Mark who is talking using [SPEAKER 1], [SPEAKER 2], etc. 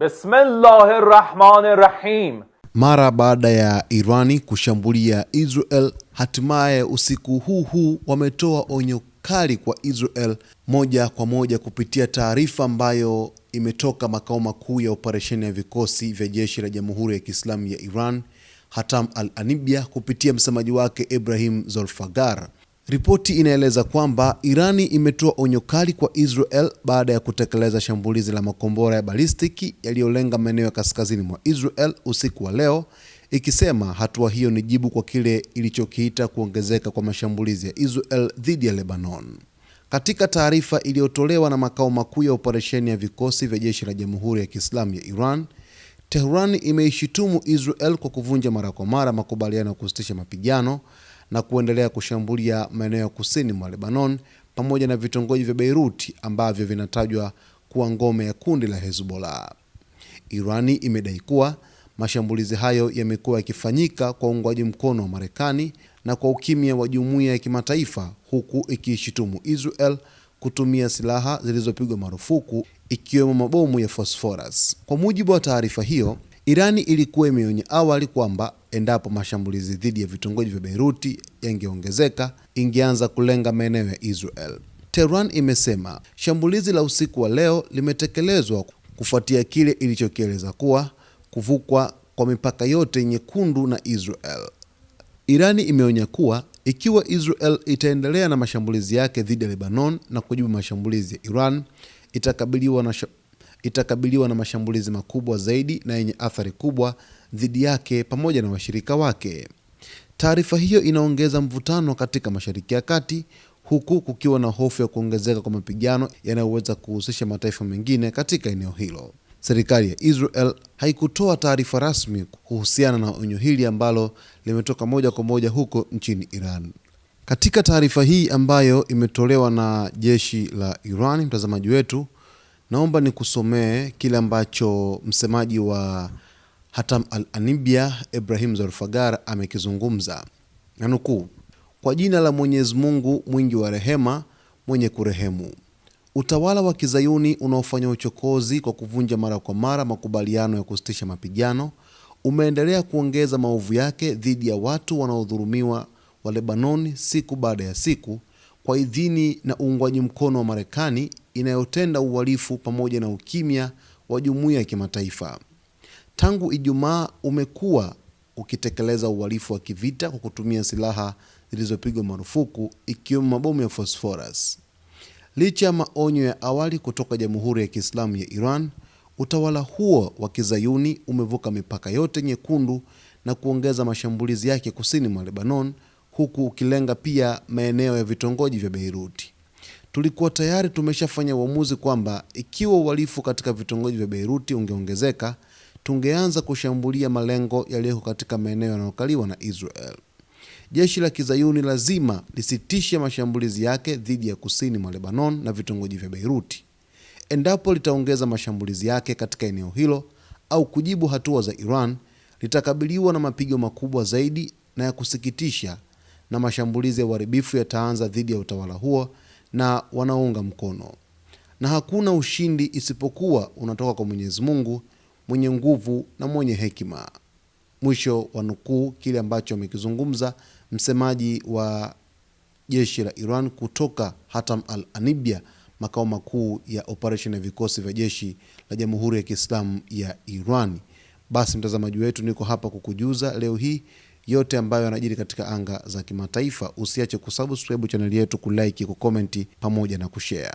[SPEAKER 1] Bismillahirrahmanirrahim.
[SPEAKER 2] Mara baada ya Irani kushambulia Israel, hatimaye usiku huu wametoa onyo kali kwa Israel moja kwa moja kupitia taarifa ambayo imetoka makao makuu ya operesheni ya vikosi vya jeshi la Jamhuri ya Kiislamu ya Iran, Hatam al-Anibia, kupitia msemaji wake Ibrahim Zolfaghar. Ripoti inaeleza kwamba Irani imetoa onyo kali kwa Israel baada ya kutekeleza shambulizi la makombora ya balistiki yaliyolenga maeneo ya kaskazini mwa Israel usiku wa leo, ikisema hatua hiyo ni jibu kwa kile ilichokiita kuongezeka kwa mashambulizi ya Israel dhidi ya Lebanon. Katika taarifa iliyotolewa na makao makuu ya operesheni ya vikosi vya jeshi la Jamhuri ya Kiislamu ya Iran, Tehran imeishitumu Israel kwa kuvunja mara kwa mara makubaliano ya kusitisha mapigano na kuendelea kushambulia maeneo ya kusini mwa Lebanon pamoja na vitongoji vya Beirut ambavyo vinatajwa kuwa ngome ya kundi la Hezbollah. Irani imedai kuwa mashambulizi hayo yamekuwa yakifanyika kwa uungwaji mkono wa Marekani na kwa ukimya wa jumuiya ya kimataifa, huku ikiishitumu Israel kutumia silaha zilizopigwa marufuku ikiwemo mabomu ya phosphorus. Kwa mujibu wa taarifa hiyo, Irani ilikuwa imeonya awali kwamba endapo mashambulizi dhidi ya vitongoji vya Beirut yangeongezeka, ingeanza kulenga maeneo ya Israel. Tehran imesema shambulizi la usiku wa leo limetekelezwa kufuatia kile ilichokieleza kuwa kuvukwa kwa mipaka yote nyekundu na Israel. Irani imeonya kuwa ikiwa Israel itaendelea na mashambulizi yake dhidi ya Lebanon na kujibu mashambulizi ya Iran, itakabiliwa na mashambulizi makubwa zaidi na yenye athari kubwa dhidi yake pamoja na washirika wake. Taarifa hiyo inaongeza mvutano katika Mashariki ya Kati, huku kukiwa na hofu ya kuongezeka kwa mapigano yanayoweza kuhusisha mataifa mengine katika eneo hilo. Serikali ya Israel haikutoa taarifa rasmi kuhusiana na onyo hili ambalo limetoka moja kwa moja huko nchini Iran. Katika taarifa hii ambayo imetolewa na jeshi la Iran, mtazamaji wetu, naomba nikusomee kile ambacho msemaji wa Hatam al-Anibia Ibrahim Zolfaghar amekizungumza. Nanukuu: kwa jina la Mwenyezi Mungu mwingi wa rehema, mwenye kurehemu. Utawala wa Kizayuni unaofanya uchokozi kwa kuvunja mara kwa mara makubaliano ya kusitisha mapigano umeendelea kuongeza maovu yake dhidi ya watu wanaodhulumiwa wa Lebanon siku baada ya siku, kwa idhini na uungwaji mkono wa Marekani inayotenda uhalifu pamoja na ukimya wa jumuiya ya kimataifa. Tangu Ijumaa umekuwa ukitekeleza uhalifu wa kivita kwa kutumia silaha zilizopigwa marufuku ikiwemo mabomu ya phosphorus. Licha ya maonyo ya awali kutoka Jamhuri ya Kiislamu ya Iran, utawala huo wa Kizayuni umevuka mipaka yote nyekundu na kuongeza mashambulizi yake kusini mwa Lebanon, huku ukilenga pia maeneo ya vitongoji vya Beirut. Tulikuwa tayari tumeshafanya uamuzi kwamba ikiwa uhalifu katika vitongoji vya Beirut ungeongezeka, tungeanza kushambulia malengo yaliyoko katika maeneo yanayokaliwa na Israel. Jeshi la Kizayuni lazima lisitishe mashambulizi yake dhidi ya kusini mwa Lebanon na vitongoji vya Beirut. Endapo litaongeza mashambulizi yake katika eneo hilo au kujibu hatua za Iran, litakabiliwa na mapigo makubwa zaidi na ya kusikitisha, na mashambulizi ya uharibifu yataanza dhidi ya utawala huo na wanaounga mkono. Na hakuna ushindi isipokuwa unatoka kwa Mwenyezi Mungu mwenye nguvu na mwenye hekima. Mwisho wa nukuu kile ambacho amekizungumza msemaji wa jeshi la Iran kutoka Hatam al-Anibia, makao makuu ya operation ya vikosi vya jeshi la Jamhuri ya Kiislamu ya Iran. Basi mtazamaji wetu, niko hapa kukujuza leo hii yote ambayo yanajiri katika anga za kimataifa. Usiache kusubscribe channel yetu, kulike, kucomment pamoja na kushare.